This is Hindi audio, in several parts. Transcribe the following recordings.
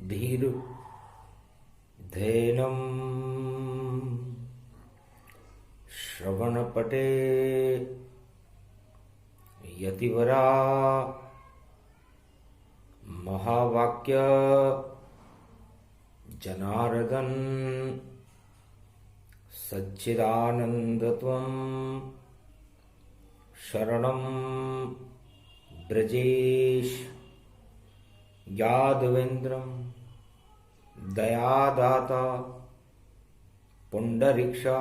धीर धेनम श्रवणपटे यतिवरा महावाक्य जनार्दन सच्चिदानंदत्वं शरणं ब्रजेश यादवेन्द्रं दयादाता पुंडरीक्षा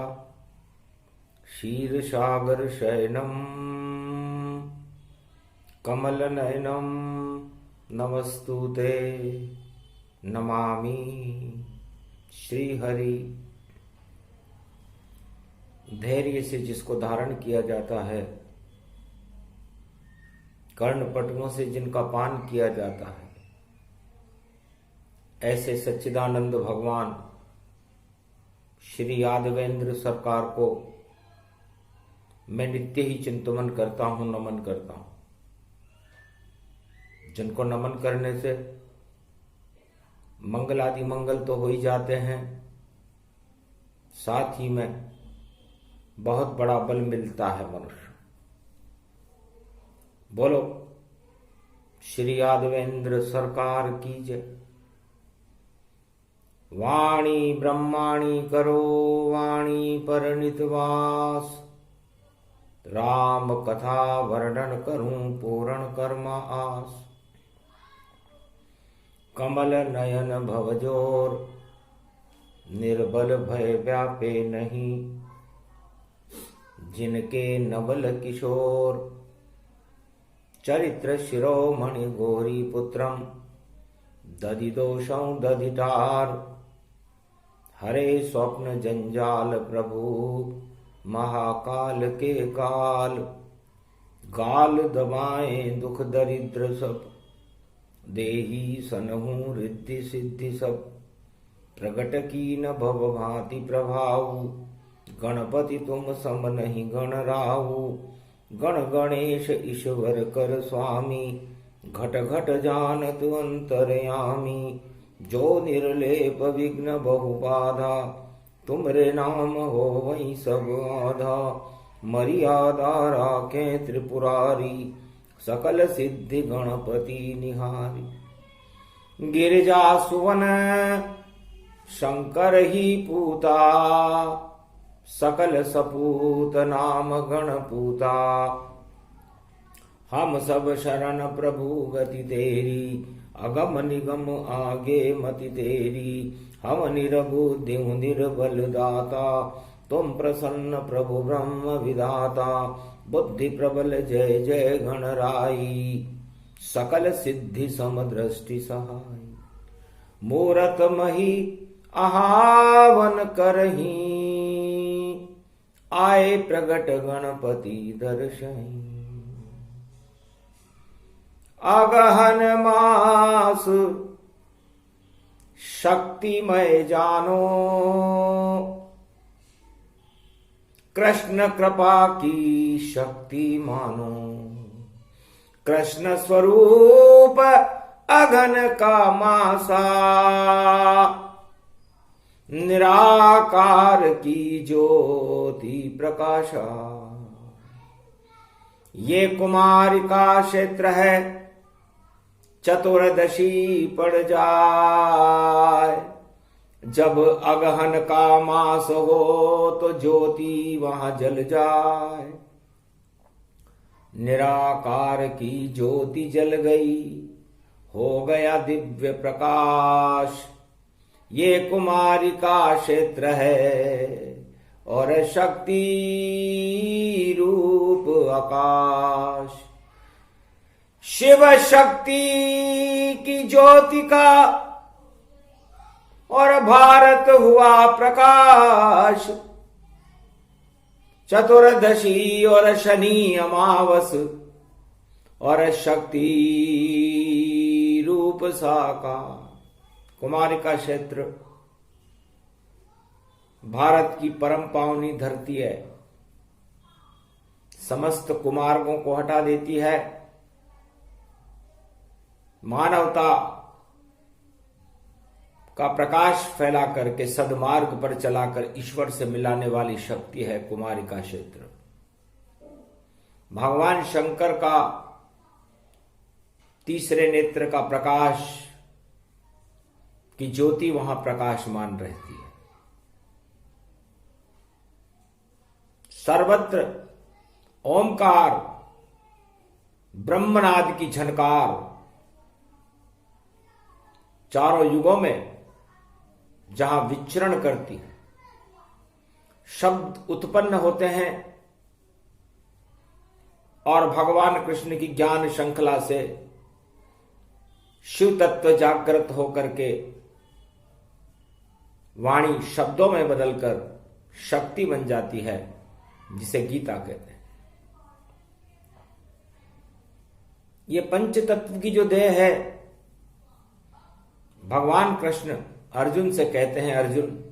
क्षीरसागर शयनं कमलनयनं नमस्तुते नमामि श्रीहरि। धैर्य से जिसको धारण किया जाता है, कर्णपटुओं से जिनका पान किया जाता है, ऐसे सच्चिदानंद भगवान श्री यादवेंद्र सरकार को मैं नित्य ही चिंतन करता हूं, नमन करता हूं। जिनको नमन करने से मंगल आदि मंगल तो हो ही जाते हैं, साथ ही में बहुत बड़ा बल मिलता है मनुष्य। बोलो श्री यादवेंद्र सरकार की जय। वाणी ब्रह्माणी करो वाणी पर नितवास, राम कथा वर्णन करूं पूर्ण कर्म आस। कमल नयन भवजोर निर्बल भय व्यापे नहीं, जिनके नवल किशोर चरित्र शिरोमणि गौरी पुत्रम दधिदोषं दधिटार। हरे स्वप्न जंजाल प्रभु महाकाल के काल, गाल दबाए दुख दरिद्र सब, देही सनहु रिद्धि सिद्धि सब। प्रगट की न भव भांति प्रभाऊ, गणपति तुम सम नहीं गण राहु। गण गणेश ईश्वर कर स्वामी, घट घट जानत अंतरयामी। जो निर्लेप विघ्न बहु बाधा, तुमरे नाम हो वही सब आधा। मर्यादा राखे त्रिपुरारी, सकल सिद्धि गणपति निहारी। गिरिजा सुवन शंकर ही पूता, सकल सपूत नाम गणपूता। हम सब शरण प्रभु गति तेरी, अगम निगम आगे मति तेरी। हम निरबुद्धि निर्बल दाता, तुम प्रसन्न प्रभु ब्रह्म विधाता। बुद्धि प्रबल जय जय गणराई, सकल सिद्धि समदृष्टि सहाय। मूरत मही आहावन करही, आए प्रगट गणपति दर्शहीं। अगहन मास शक्तिमय जानो, कृष्ण कृपा की शक्ति मानो। कृष्ण स्वरूप अघन का मासा, निराकार की ज्योति प्रकाशा। ये कुमार का क्षेत्र है, चतुर्दशी पड़ जाए। जब अगहन का मास हो तो ज्योति वहां जल जाए। निराकार की ज्योति जल गई, हो गया दिव्य प्रकाश। ये कुमारी का क्षेत्र है और शक्ति रूप आकाश। शिव शक्ति की ज्योति का और भारत हुआ प्रकाश। चतुर्दशी और शनि अमावस और शक्ति रूप साकार। कुमारिका क्षेत्र भारत की परम पावनी धरती है। समस्त कुमार्गों को हटा देती है। मानवता का प्रकाश फैला करके सदमार्ग पर चलाकर ईश्वर से मिलाने वाली शक्ति है कुमारिका क्षेत्र। भगवान शंकर का तीसरे नेत्र का प्रकाश की ज्योति वहां प्रकाशमान रहती है। सर्वत्र ओमकार ब्रह्मनाद की झनकार चारों युगों में जहां विचरण करती है, शब्द उत्पन्न होते हैं और भगवान कृष्ण की ज्ञान श्रृंखला से शिव तत्व जागृत होकर के वाणी शब्दों में बदलकर शक्ति बन जाती है, जिसे गीता कहते हैं। ये पंच तत्व की जो देह है, भगवान कृष्ण अर्जुन से कहते हैं, अर्जुन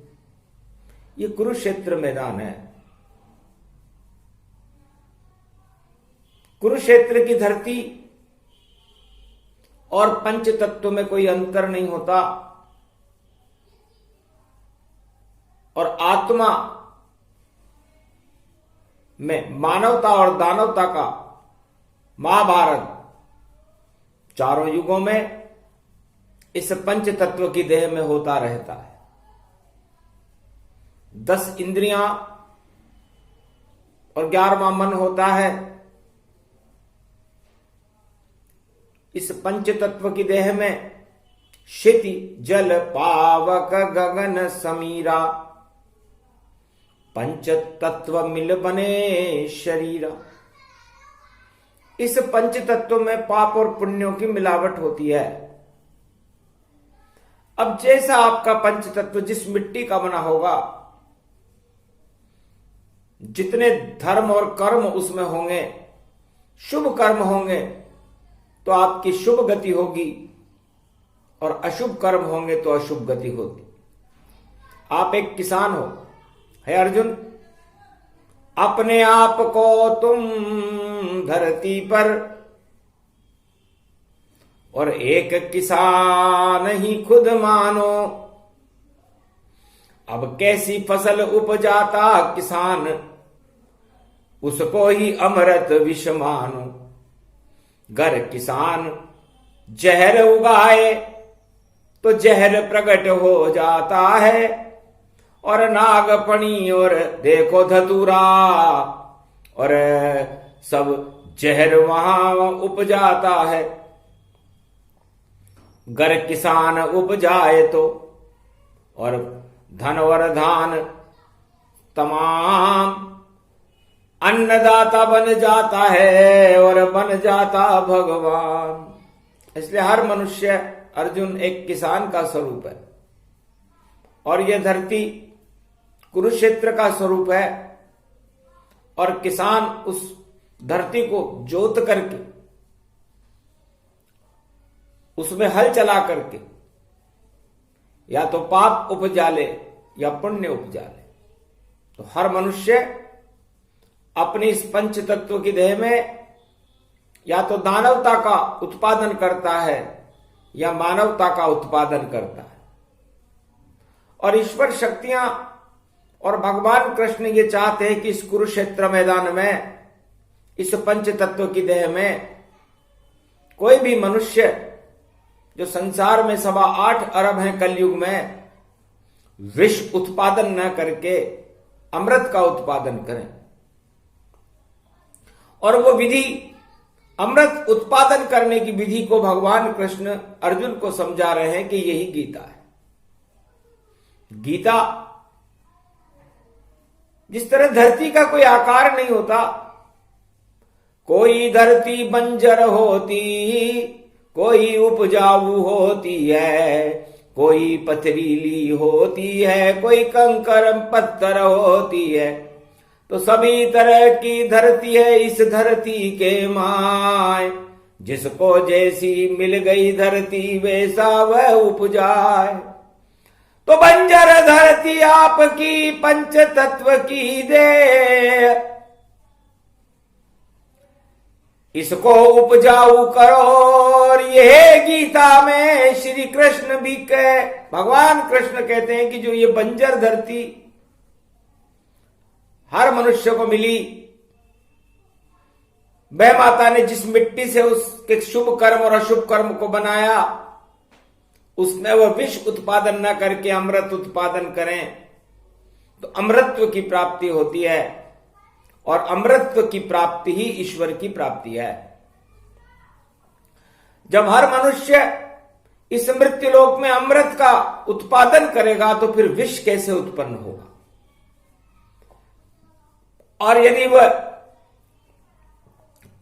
ये कुरुक्षेत्र मैदान है। कुरुक्षेत्र की धरती और पंच तत्व में कोई अंतर नहीं होता, और आत्मा में मानवता और दानवता का महाभारत चारों युगों में इस पंच तत्व की देह में होता रहता है। 10 इंद्रियां और 11वां मन होता है। इस पंच तत्व की देह में क्षिति जल पावक गगन समीरा, पंच तत्व मिल बने शरीरा। इस पंच तत्व में पाप और पुण्यों की मिलावट होती है। अब जैसा आपका पंच तत्व जिस मिट्टी का बना होगा, जितने धर्म और कर्म उसमें होंगे, शुभ कर्म होंगे तो आपकी शुभ गति होगी, और अशुभ कर्म होंगे तो अशुभ गति होगी। आप एक किसान हो, है अर्जुन, अपने आप को तुम धरती पर और एक किसान ही खुद मानो। अब कैसी फसल उपजाता किसान, उसको ही अमृत विष मानो। गर किसान जहर उगाए तो जहर प्रकट हो जाता है, और नागफणी और देखो धतूरा, और सब जहर वहां उपजाता है। गर किसान उपजाए तो और धन और धान तमाम अन्नदाता बन जाता है, और बन जाता भगवान। इसलिए हर मनुष्य अर्जुन एक किसान का स्वरूप है, और यह धरती कुरुक्षेत्र का स्वरूप है। और किसान उस धरती को जोत करके, उसमें हल चला करके या तो पाप उपजा ले या पुण्य उपजा ले। तो हर मनुष्य अपनी इस पंच तत्व की देह में या तो दानवता का उत्पादन करता है या मानवता का उत्पादन करता है। और ईश्वर शक्तियां और भगवान कृष्ण ये चाहते हैं कि इस कुरुक्षेत्र मैदान में, इस पंच तत्व की देह में कोई भी मनुष्य, जो संसार में 8.25 अरब हैं कलयुग में, विष उत्पादन न करके अमृत का उत्पादन करें। और वो विधि, अमृत उत्पादन करने की विधि को भगवान कृष्ण अर्जुन को समझा रहे हैं कि यही गीता है। गीता जिस तरह धरती का कोई आकार नहीं होता, कोई धरती बंजर होती, कोई उपजाऊ होती है, कोई पथरीली होती है, कोई कंकर पत्थर होती है, तो सभी तरह की धरती है इस धरती के माय। जिसको जैसी मिल गई धरती वैसा वह उपजाए। तो बंजर धरती आपकी पंच तत्व की दे, इसको उपजाऊ करो। और यह गीता में श्री कृष्ण भी भगवान कृष्ण कहते हैं कि जो ये बंजर धरती हर मनुष्य को मिली, वह माता ने जिस मिट्टी से उसके शुभ कर्म और अशुभ कर्म को बनाया, उसमें वह विष उत्पादन न करके अमृत उत्पादन करें तो अमृतत्व की प्राप्ति होती है, और अमृतत्व की प्राप्ति ही ईश्वर की प्राप्ति है। जब हर मनुष्य इस मृत्युलोक में अमृत का उत्पादन करेगा तो फिर विष कैसे उत्पन्न होगा? और यदि वह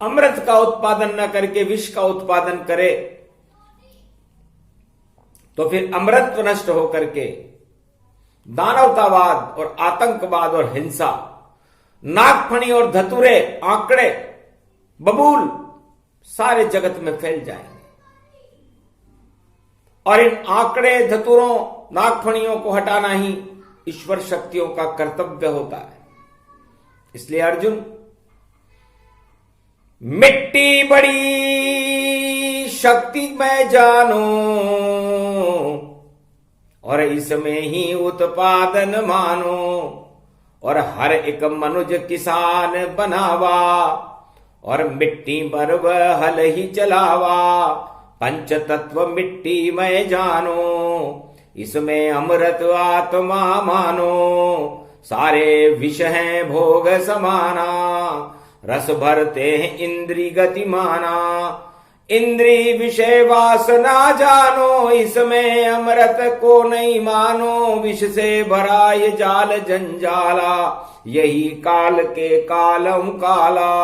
अमृत का उत्पादन न करके विष का उत्पादन करे तो फिर अमृतत्व नष्ट होकर के दानवतावाद और आतंकवाद और हिंसा, नागफणी और धतुरे, आंकड़े, बबूल सारे जगत में फैल जाएंगे। और इन आंकड़े, धतुरों, नागफणियों को हटाना ही ईश्वर शक्तियों का कर्तव्य होता है। इसलिए अर्जुन, मिट्टी बड़ी शक्ति में जानो और इसमें ही उत्पादन मानो, और हर एक मनुज किसान बनावा और मिट्टी पर वह हल ही चलावा। पंच तत्व मिट्टी में जानो, इसमें अमृत आत्मा मानो। सारे विष हैं भोग समाना, रस भरते हैं इंद्री गति माना। इंद्री विषय वासना जानो, इसमें अमृत को नहीं मानो। विष से भरा ये जाल जंजाला, यही काल के कालम काला।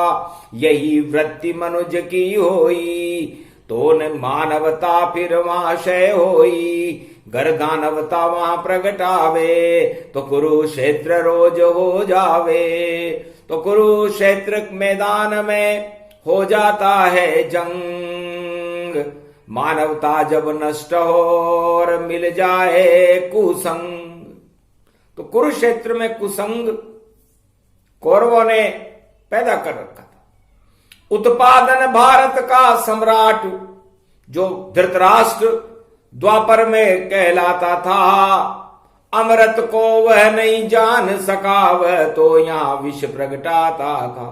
यही वृत्ति मनुज की होई, तो न मानवता फिर वहां क्षय होई। गर दानवता वहां प्रगटावे, तो कुरुक्षेत्र रोज हो जावे। तो कुरुक्षेत्र मैदान में हो जाता है जंग। मानवता जब नष्ट हो और मिल जाए कुसंग। तो कुरुक्षेत्र में कुसंग कौरवों ने पैदा कर रखा था। उत्पादन भारत का सम्राट जो धृतराष्ट्र द्वापर में कहलाता था, अमृत को वह नहीं जान सका, वह तो यहां विष प्रगटाता था।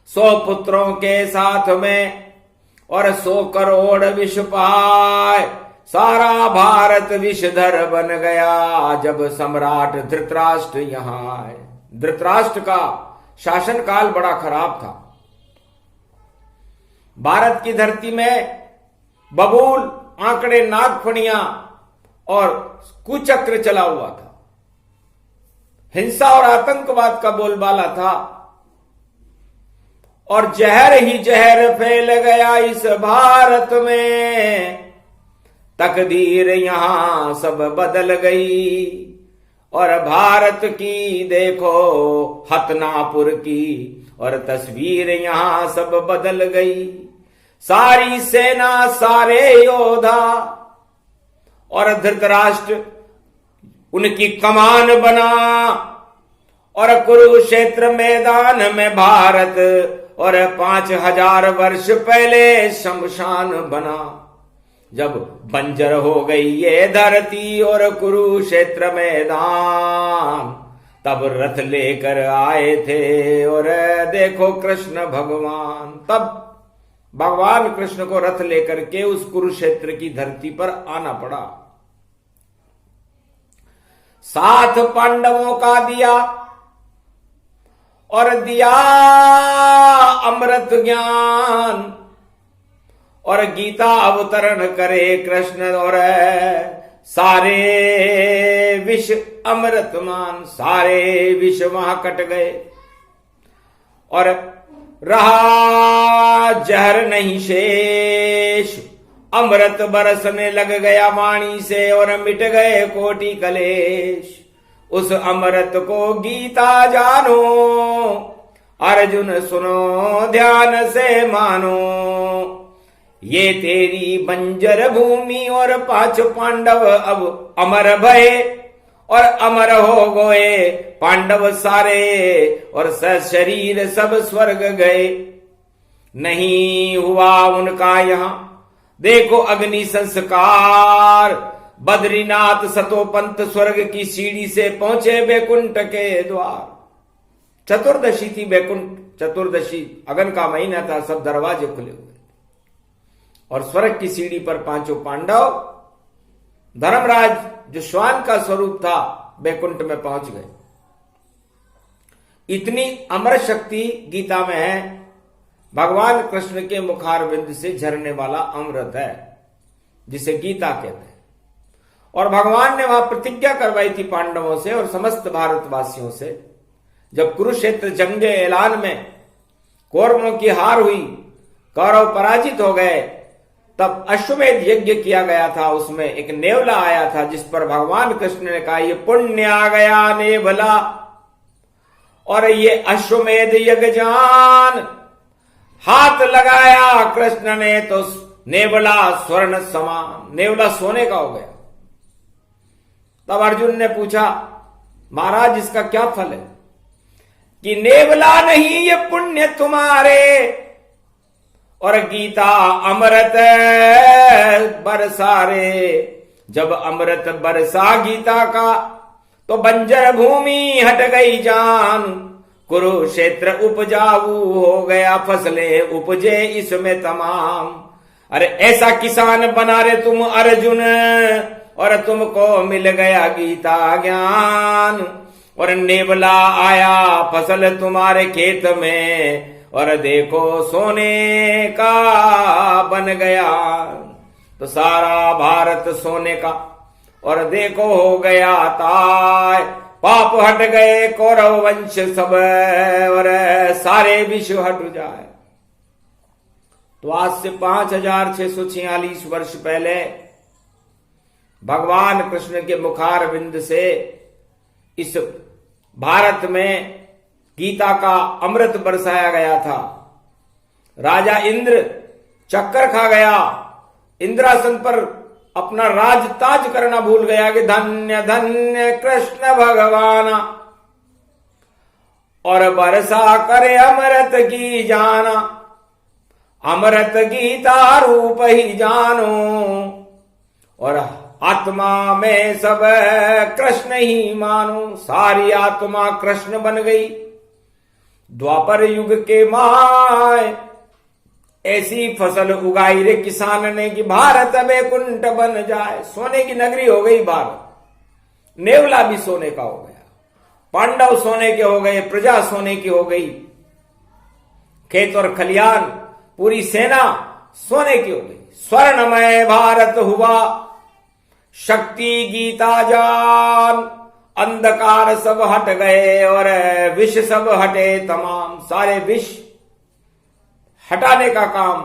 100 पुत्रों के साथ में और 100 करोड़ विष पाए, सारा भारत विषधर बन गया जब सम्राट धृतराष्ट्र यहां आए। धृतराष्ट्र का शासनकाल बड़ा खराब था। भारत की धरती में बबूल, आंकड़े, नागफणियां और कुचक्र चला हुआ था। हिंसा और आतंकवाद का बोलबाला था, और जहर ही जहर फैल गया इस भारत में। तकदीर यहां सब बदल गई, और भारत की देखो हतनापुर की, और तस्वीर यहां सब बदल गई। सारी सेना, सारे योद्धा और धृतराष्ट्र उनकी कमान बना, और कुरुक्षेत्र मैदान में भारत और 5000 वर्ष पहले शमशान बना। जब बंजर हो गई ये धरती और कुरुक्षेत्र मैदान, तब रथ लेकर आए थे और देखो कृष्ण भगवान। तब भगवान कृष्ण को रथ लेकर के उस कुरुक्षेत्र की धरती पर आना पड़ा। साथ पांडवों का दिया, और दिया अमृत ज्ञान, और गीता अवतरण करे कृष्ण, और सारे विष अमृतमान, सारे विष वहां कट गए, और रहा जहर नहीं शेष। अमृत बरसने लग गया वाणी से, और मिट गए कोटि कलेश। उस अमृत को गीता जानो, अर्जुन सुनो ध्यान से मानो। ये तेरी बंजर भूमि और 5 पांडव अब अमर भये, और अमर हो गए पांडव सारे, और सशरीर सब स्वर्ग गए। नहीं हुआ उनका यहां, देखो अग्नि संस्कार। बद्रीनाथ सतोपंत स्वर्ग की सीढ़ी से पहुंचे बैकुंठ के द्वार। चतुर्दशी थी बैकुंठ चतुर्दशी, अगन का महीना था, सब दरवाजे खुले हुए और स्वर्ग की सीढ़ी पर पांचों पांडव धर्मराज जो श्वान का स्वरूप था बैकुंठ में पहुंच गए। इतनी अमर शक्ति गीता में है, भगवान कृष्ण के मुखारविंद से झरने वाला अमृत है जिसे गीता कहते हैं। और भगवान ने वहां प्रतिज्ञा करवाई थी पांडवों से और समस्त भारतवासियों से। जब कुरुक्षेत्र जंग ऐलान में कौरवों की हार हुई, कौरव पराजित हो गए, तब अश्वमेध यज्ञ किया गया था। उसमें एक नेवला आया था जिस पर भगवान कृष्ण ने कहा, ये पुण्य आ गया नेवला और ये अश्वमेध यज्ञ जान। हाथ लगाया कृष्ण ने तो नेवला स्वर्ण समान, नेवला सोने का हो गया। तब अर्जुन ने पूछा, महाराज इसका क्या फल है? कि नेवला नहीं, ये पुण्य तुम्हारे और गीता अमृत बरसारे। जब अमृत बरसा गीता का तो बंजर भूमि हट गई जान। कुरुक्षेत्र उपजाऊ हो गया, फसलें उपजे इसमें तमाम। अरे ऐसा किसान बना रे तुम अर्जुन, और तुमको मिल गया गीता ज्ञान। और नेवला आया फसल तुम्हारे खेत में, और देखो सोने का बन गया। तो सारा भारत सोने का, और देखो हो गया ताय। पाप हट गए कौरव वंश सब, और सारे विश्व हट जाए। तो आज से 5646 वर्ष पहले भगवान कृष्ण के मुखारविंद से इस भारत में गीता का अमृत बरसाया गया था। राजा इंद्र चक्कर खा गया, इंद्रासन पर अपना राज ताज करना भूल गया कि धन्य धन्य कृष्ण भगवान, और बरसा करे अमृत की जाना। अमृत गीता रूप ही जानो, और आत्मा में सब कृष्ण ही मानो। सारी आत्मा कृष्ण बन गई। द्वापर युग के माय ऐसी फसल उगाई रे किसान ने कि भारत बैकुंठ बन जाए। सोने की नगरी हो गई भारत। नेवला भी सोने का हो गया, पांडव सोने के हो गए, प्रजा सोने की हो गई, खेत और खलियान पूरी सेना सोने की हो गई। स्वर्णमय भारत हुआ, शक्ति गीता जान। अंधकार सब हट गए और विष सब हटे तमाम। सारे विष हटाने का काम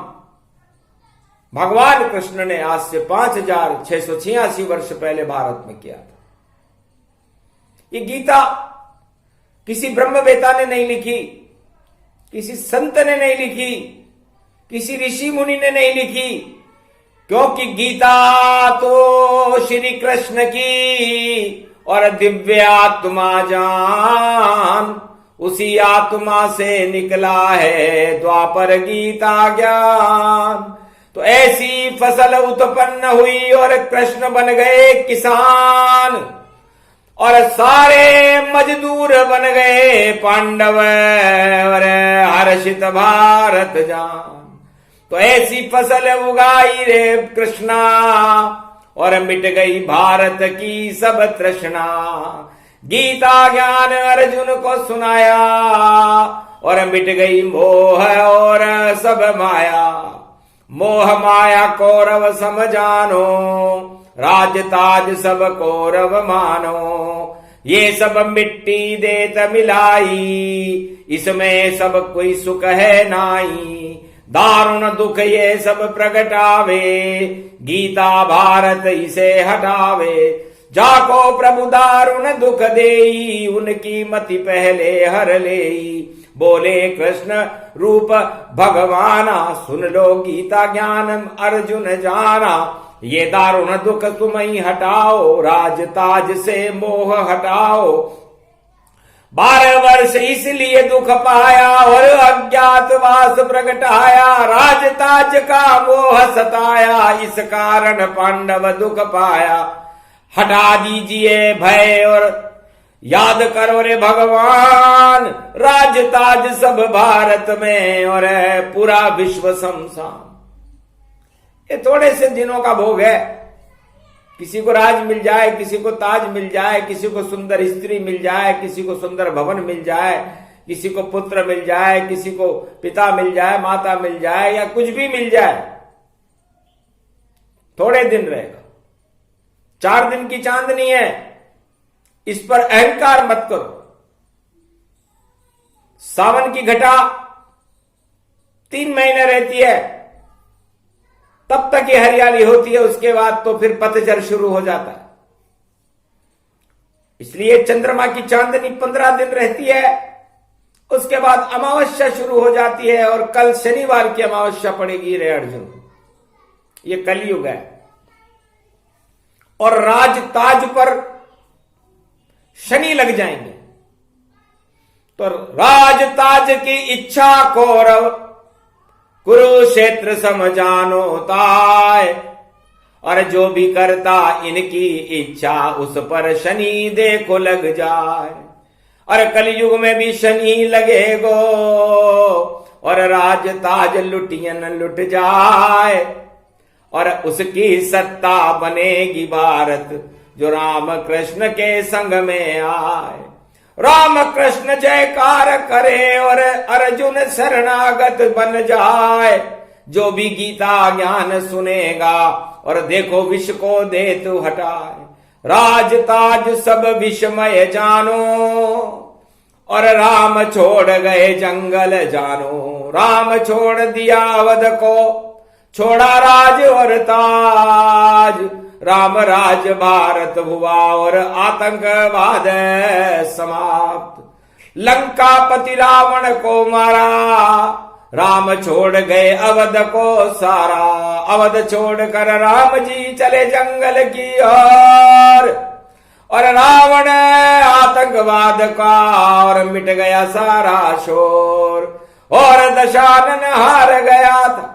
भगवान कृष्ण ने आज से 5686 वर्ष पहले भारत में किया था। ये गीता किसी ब्रह्मवेता ने नहीं लिखी, किसी संत ने नहीं लिखी, किसी ऋषि मुनि ने नहीं लिखी, क्योंकि गीता तो श्री कृष्ण की और दिव्य आत्मा जान। उसी आत्मा से निकला है द्वापर गीता ज्ञान। तो ऐसी फसल उत्पन्न हुई और कृष्ण बन गए किसान, और सारे मजदूर बन गए पांडव, और हर्षित भारत जान। तो ऐसी फसल उगाई रे कृष्णा, और मिट गई भारत की सब तृष्णा। गीता ज्ञान अर्जुन को सुनाया, और मिट गई मोह और सब माया। मोह माया कौरव समझानो, राज ताज सब कौरव मानो। ये सब मिट्टी देत मिलाई, इसमें सब कोई सुख है नाई। दारुण दुख ये सब प्रगटावे, गीता भारत इसे हटावे। जाको प्रभु दारुण दुख देई, उनकी मति पहले हर लेई। बोले कृष्ण रूप भगवाना, सुन लो गीता ज्ञान अर्जुन जाना। ये दारुण दुख तुम ही हटाओ, राज ताज से मोह हटाओ। 12 वर्ष इसलिए दुख पाया और अज्ञातवास प्रगटाया, राजताज का मोह सताया, इस कारण पांडव दुख पाया। हटा दीजिए भय और याद करो रे भगवान, राजताज सब भारत में और पूरा विश्व शमशान। ये थोड़े से दिनों का भोग है। किसी को राज मिल जाए, किसी को ताज मिल जाए, किसी को सुंदर स्त्री मिल जाए, किसी को सुंदर भवन मिल जाए, किसी को पुत्र मिल जाए, किसी को पिता मिल जाए, माता मिल जाए, या कुछ भी मिल जाए, थोड़े दिन रहेगा। 4 दिन की चांदनी है, इस पर अहंकार मत करो। सावन की घटा 3 महीने रहती है, तब तक ये हरियाली होती है, उसके बाद तो फिर पतझड़ शुरू हो जाता है। इसलिए चंद्रमा की चांदनी 15 दिन रहती है, उसके बाद अमावस्या शुरू हो जाती है, और कल शनिवार की अमावस्या पड़ेगी रे अर्जुन। ये कलयुग है। और राज ताज पर शनि लग जाएंगे, तो राज ताज की इच्छा कौरव कुरुक्षेत्र समझानो ताय, और जो भी करता इनकी इच्छा उस पर शनि देखो लग जाए। और कलयुग में भी शनि लगेगो, और राज ताज लुटियन लुट जाए, और उसकी सत्ता बनेगी भारत, जो राम कृष्ण के संग में आए। राम कृष्ण जयकार करे और अर्जुन शरणागत बन जाए, जो भी गीता ज्ञान सुनेगा और देखो विष को दे तू हटाए। राज ताज सब विषमय जानो, और राम छोड़ गए जंगल जानो। राम छोड़ दिया अवध को, छोड़ा राज और ताज, राम राज भारत हुआ और आतंकवाद समाप्त। लंकापति रावण को मारा, राम छोड़ गए अवध को सारा। अवध छोड़कर राम जी चले जंगल की ओर, और रावण आतंकवाद का और मिट गया सारा शोर। और दशानन हार गया था,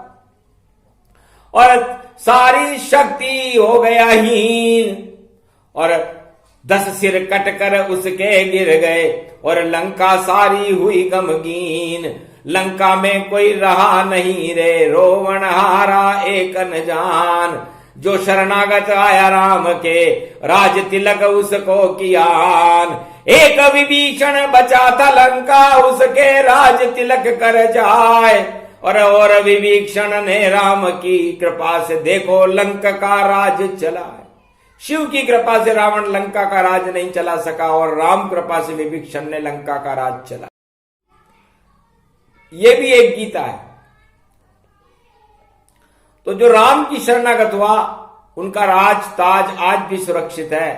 और सारी शक्ति हो गया हीन, और 10 सिर कटकर उसके गिर गए, और लंका सारी हुई गमगीन। लंका में कोई रहा नहीं रे, रोवण हारा एक न जान। जो शरणागत आया राम के, राज तिलक उसको कियान। एक विभीषण बचा था लंका, उसके राज तिलक कर जाए। और विभीषण ने राम की कृपा से देखो लंका का राज चला है। शिव की कृपा से रावण लंका का राज नहीं चला सका, और राम कृपा से विभीषण ने लंका का राज चला। ये भी एक गीता है। तो जो राम की शरणागत हुआ, उनका राज ताज आज भी सुरक्षित है।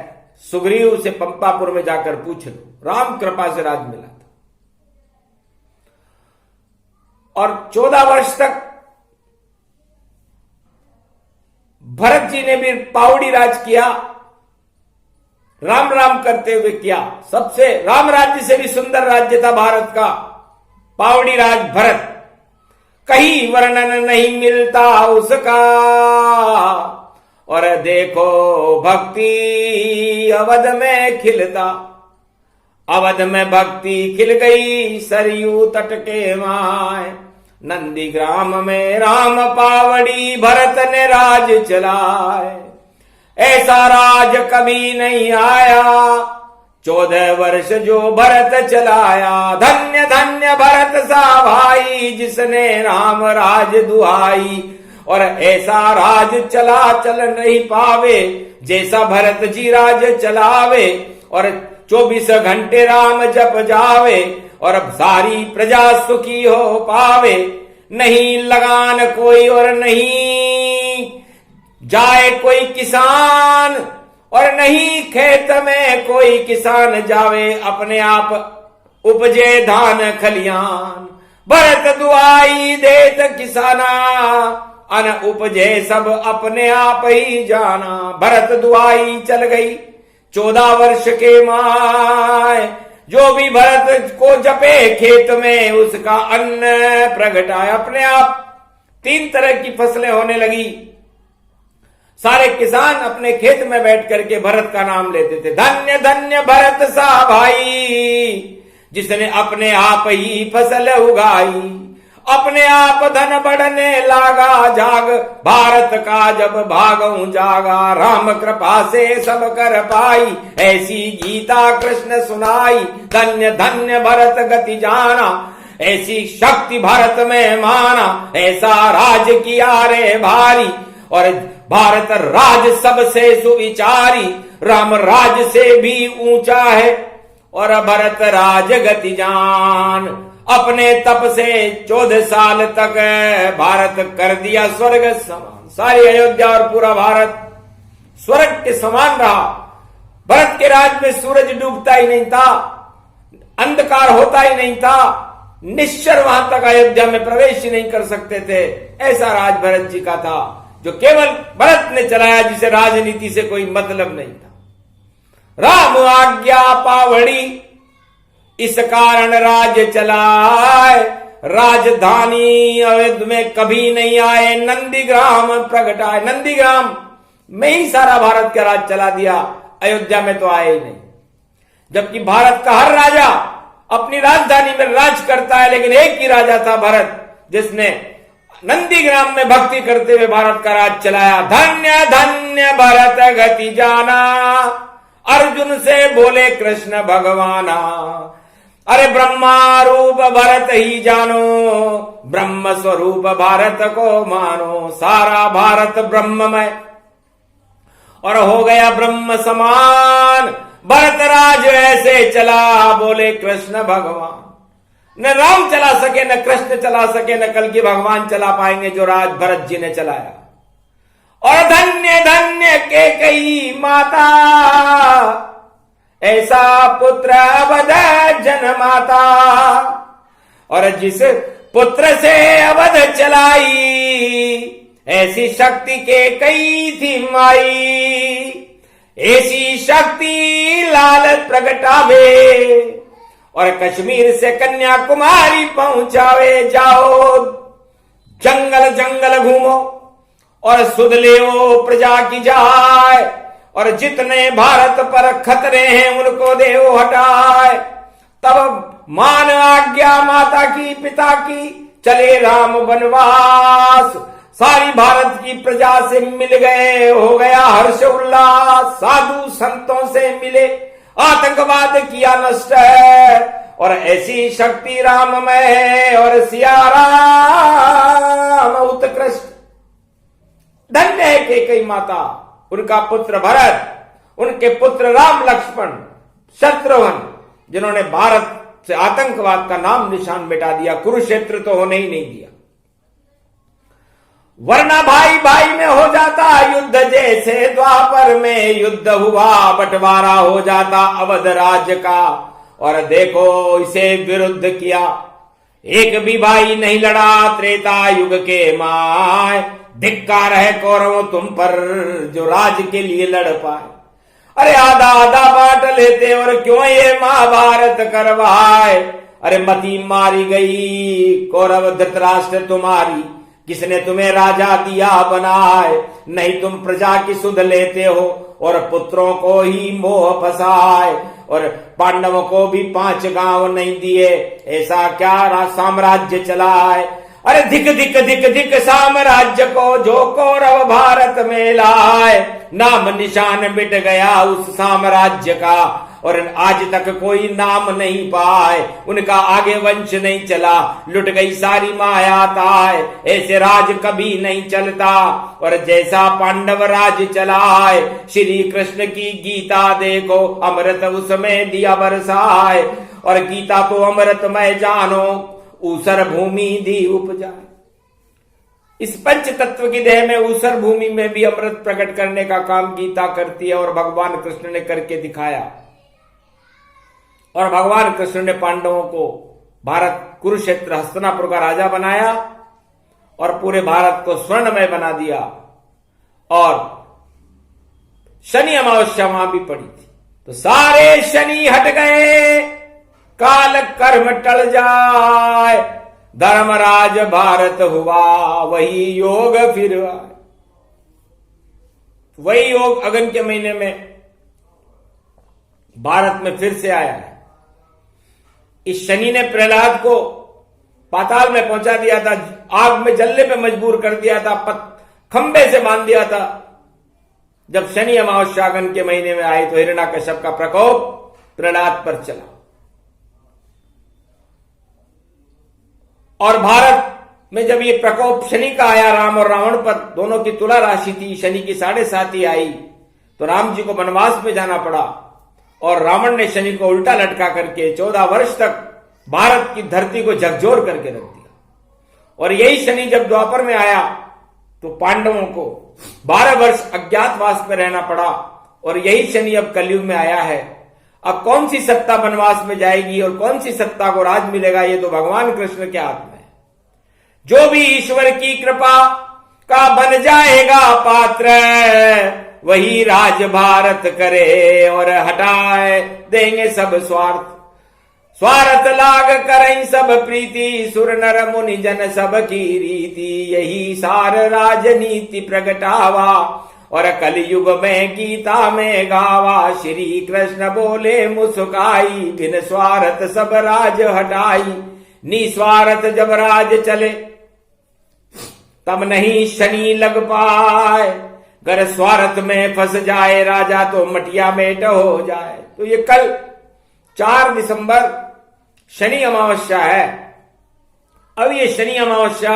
सुग्रीव से पंपापुर में जाकर पूछ लो, राम कृपा से राज मिला था। और 14 वर्ष तक भरत जी ने भी पावड़ी राज किया, राम राम करते हुए किया। सबसे राम राज्य से भी सुंदर राज्य था भारत का पावड़ी राज भरत। कहीं वर्णन नहीं मिलता उसका, और देखो भक्ति अवध में खिलता। अवध में भक्ति खिल गई सरयू तट के माय। नंदी ग्राम में राम पावड़ी भरत ने राज चलाए। ऐसा राज कभी नहीं आया, 14 वर्ष जो भरत चलाया। धन्य धन्य भरत सा भाई, जिसने राम राज दुहाई। और ऐसा राज चला चल नहीं पावे, जैसा भरत जी राज चलावे। और 24 घंटे राम जप जावे, और अब सारी प्रजा सुखी हो पावे। नहीं लगान कोई और नहीं जाए कोई किसान, और नहीं खेत में कोई किसान जावे। अपने आप उपजे धान खलियान, भरत दुआई देत किसाना। अन उपजे सब अपने आप ही जाना। भरत दुआई चल गई 14 वर्ष के माय। जो भी भरत को जपे खेत में उसका अन्न प्रगटाए। अपने आप 3 तरह की फसलें होने लगी। सारे किसान अपने खेत में बैठ करके भरत का नाम लेते थे। धन्य धन्य भरत सा भाई, जिसने अपने आप ही फसल उगाई, अपने आप धन बढ़ने लागा, जाग भारत का जब भागऊ जागा, राम कृपा से सब कर पाई, ऐसी गीता कृष्ण सुनाई। धन्य धन्य भरत गति जाना, ऐसी शक्ति भारत में माना, ऐसा राज किया रे भारी, और भारत राज सबसे सुविचारी, राम राज से भी ऊंचा है, और भरत राज गति जान। अपने तप से 14 साल तक भारत कर दिया स्वर्ग समान। सारी अयोध्या और पूरा भारत स्वर्ग के समान रहा। भरत के राज में सूरज डूबता ही नहीं था, अंधकार होता ही नहीं था, निश्चर वहां तक अयोध्या में प्रवेश ही नहीं कर सकते थे। ऐसा राज भरत जी का था, जो केवल भरत ने चलाया, जिसे राजनीति से कोई मतलब नहीं था। राम आज्ञा पावड़ी, इस कारण राज चलाए, राजधानी अवध में कभी नहीं आए, नंदीग्राम प्रगटाए। नंदीग्राम में ही सारा भारत का राज चला दिया, अयोध्या में तो आए ही नहीं। जबकि भारत का हर राजा अपनी राजधानी में राज करता है, लेकिन एक ही राजा था भरत, जिसने नंदीग्राम में भक्ति करते हुए भारत का राज चलाया। धन्य धन्य भरत गति जाना, अर्जुन से बोले कृष्ण भगवाना, अरे ब्रह्मा रूप भरत ही जानो, ब्रह्म स्वरूप भारत को मानो। सारा भारत ब्रह्ममय और हो गया ब्रह्म समान, भरत राज ऐसे चला, बोले कृष्ण भगवान। न राम चला सके, न कृष्ण चला सके, न कल की भगवान चला पाएंगे जो राज भरत जी ने चलाया। और धन्य धन्य कैकेयी माता, ऐसा पुत्र अवध जन्माता, और जिस पुत्र से अवध चलाई, ऐसी शक्ति के कई थी माई, ऐसी शक्ति लाल प्रगटावे, और कश्मीर से कन्याकुमारी पहुंचावे। जाओ जंगल जंगल घूमो और सुध ले प्रजा की जाए, और जितने भारत पर खतरे हैं उनको देव हटाए। तब मान आज्ञा माता की पिता की, चले राम वनवास। सारी भारत की प्रजा से मिल गए, हो गया हर्ष उल्लास। साधु संतों से मिले, आतंकवाद किया नष्ट है, और ऐसी शक्ति राम में है, और सिया राम उत्कृष्ट। धन्य है कैकेयी माता, उनका पुत्र भरत, उनके पुत्र राम लक्ष्मण शत्रुघ्न, जिन्होंने भारत से आतंकवाद का नाम निशान मिटा दिया, कुरुक्षेत्र तो होने ही नहीं दिया। वरना भाई भाई में हो जाता युद्ध, जैसे द्वापर में युद्ध हुआ, बंटवारा हो जाता अवध राज्य का। और देखो इसे विरुद्ध किया, एक भी भाई नहीं लड़ा त्रेता युग के माय। धिक्कार है कौरवों तुम पर, जो राज के लिए लड़ पाए। अरे आधा आधा बांट लेते, और क्यों ये महाभारत करवाए। अरे मती मारी गई कौरव धृतराष्ट्र तुम्हारी, किसने तुम्हें राजा दिया बनाए। नहीं तुम प्रजा की सुध लेते हो, और पुत्रों को ही मोह फसाए। और पांडवों को भी 5 गांव नहीं दिए, ऐसा क्या साम्राज्य चलाए। अरे धिक धिक धिक धिक साम्राज्य को, जो कौरव भारत में लाए। नाम निशान मिट गया उस साम्राज्य का, और आज तक कोई नाम नहीं पाए। उनका आगे वंश नहीं चला, लुट गई सारी माया ताय। ऐसे राज कभी नहीं चलता, और जैसा पांडव राज चलाए। श्री कृष्ण की गीता देखो, अमृत उसमें दिया बरसाए। और गीता तो अमृतमय जानो, ऊसर भूमि दी उपजाए। इस पंच तत्व की देह में ऊसर भूमि में भी अमृत प्रकट करने का काम गीता करती है, और भगवान कृष्ण ने करके दिखाया। और भगवान कृष्ण ने पांडवों को भारत कुरुक्षेत्र हस्तिनापुर का राजा बनाया, और पूरे भारत को स्वर्णमय बना दिया। और शनि अमावस्या वहां भी पड़ी थी, तो सारे शनि हट गए, काल कर्म टल जाए, धर्मराज भारत हुआ, वही योग फिर आए। वही योग अगन के महीने में भारत में फिर से आया है। इस शनि ने प्रहलाद को पाताल में पहुंचा दिया था, आग में जलने पे मजबूर कर दिया था, खंबे से बांध दिया था। जब शनि अमावस्या अगन के महीने में आई तो हिरण्यकश्यप का प्रकोप प्रहलाद पर चला। और भारत में जब ये प्रकोप शनि का आया राम और रावण पर, दोनों की तुला राशि थी, शनि की 7.5 आई, तो राम जी को वनवास में जाना पड़ा और रावण ने शनि को उल्टा लटका करके 14 वर्ष तक भारत की धरती को झकझोर करके रख दिया। और यही शनि जब द्वापर में आया तो पांडवों को 12 वर्ष अज्ञातवास में रहना पड़ा। और यही शनि अब कलयुग में आया है। अब कौन सी सत्ता वनवास में जाएगी और कौन सी सत्ता को राज मिलेगा, ये तो भगवान कृष्ण के हाथ में है। जो भी ईश्वर की कृपा का बन जाएगा पात्र, वही राज भारत करे और हटाए देंगे सब स्वार्थ। स्वार्थ लाग करें सब प्रीति, सुर नर मुनि जन सब की रीति, यही सार राजनीति प्रगटावा और कलयुग में गीता में गावा। श्री कृष्ण बोले मुस्काई, बिन स्वार्थ सब राज हटाई। निस्वार्थ जब राज चले तब नहीं शनि लग पाए, अगर स्वार्थ में फंस जाए राजा तो मटिया मेट हो जाए। तो ये कल 4 दिसंबर शनि अमावस्या है। अब ये शनि अमावस्या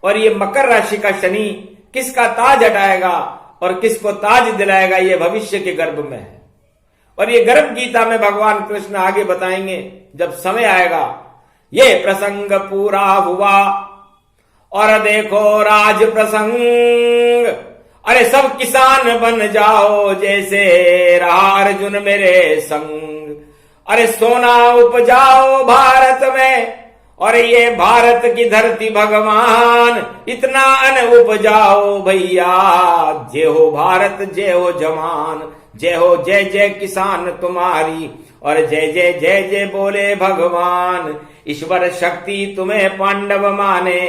और ये मकर राशि का शनि किसका ताज हटाएगा और किसको ताज दिलाएगा, ये भविष्य के गर्भ में है। और ये गर्भ गीता में भगवान कृष्ण आगे बताएंगे जब समय आएगा। ये प्रसंग पूरा हुआ और देखो राज प्रसंग, अरे सब किसान बन जाओ जैसे रहा अर्जुन मेरे संग। अरे सोना उपजाओ भारत में, और ये भारत की धरती भगवान इतना अन्न उपजाओ भैया। जय हो भारत जय हो जवान, जय हो जय जय किसान तुम्हारी, और जय जय जय जय बोले भगवान। ईश्वर शक्ति तुम्हें पांडव माने,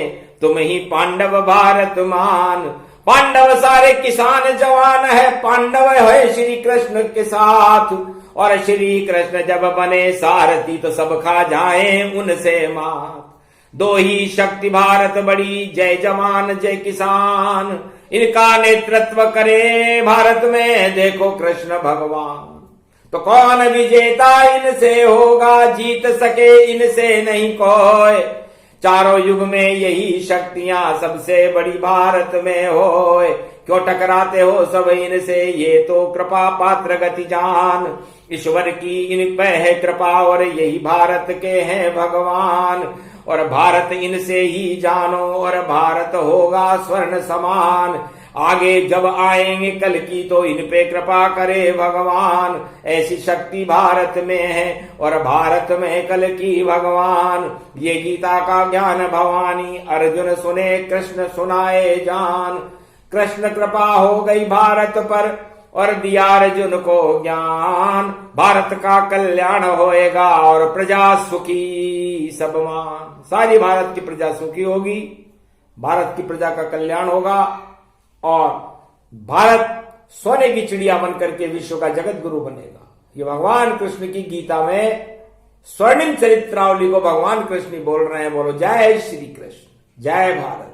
तुम ही पांडव भारत मान। पांडव सारे किसान जवान है, पांडव है श्री कृष्ण के साथ। और श्री कृष्ण जब बने सारथी तो सब खा जाए उनसे मात। दो ही शक्ति भारत बड़ी, जय जवान जय किसान। इनका नेतृत्व करे भारत में देखो कृष्ण भगवान। तो कौन विजेता इनसे होगा, जीत सके इनसे नहीं कोई। चारों युग में यही शक्तियां सबसे बड़ी भारत में होए। क्यों टकराते हो सब इनसे, ये तो कृपा पात्र गति जान। ईश्वर की इन पे है कृपा और यही भारत के हैं भगवान। और भारत इनसे ही जानो और भारत होगा स्वर्ण समान। आगे जब आएंगे कल की तो इन पे कृपा करे भगवान। ऐसी शक्ति भारत में है और भारत में कल की भगवान। ये गीता का ज्ञान भवानी, अर्जुन सुने कृष्ण सुनाए जान। कृष्ण कृपा हो गई भारत पर और दिया अर्जुन को ज्ञान। भारत का कल्याण होएगा और प्रजा सुखी सब मान। सारी भारत की प्रजा सुखी होगी, भारत की प्रजा का कल्याण होगा और भारत सोने की चिड़िया बनकर के विश्व का जगत गुरु बनेगा। ये भगवान कृष्ण की गीता में स्वर्णिम चरित्रावली को भगवान कृष्ण बोल रहे हैं। बोलो जय श्री कृष्ण, जय भारत।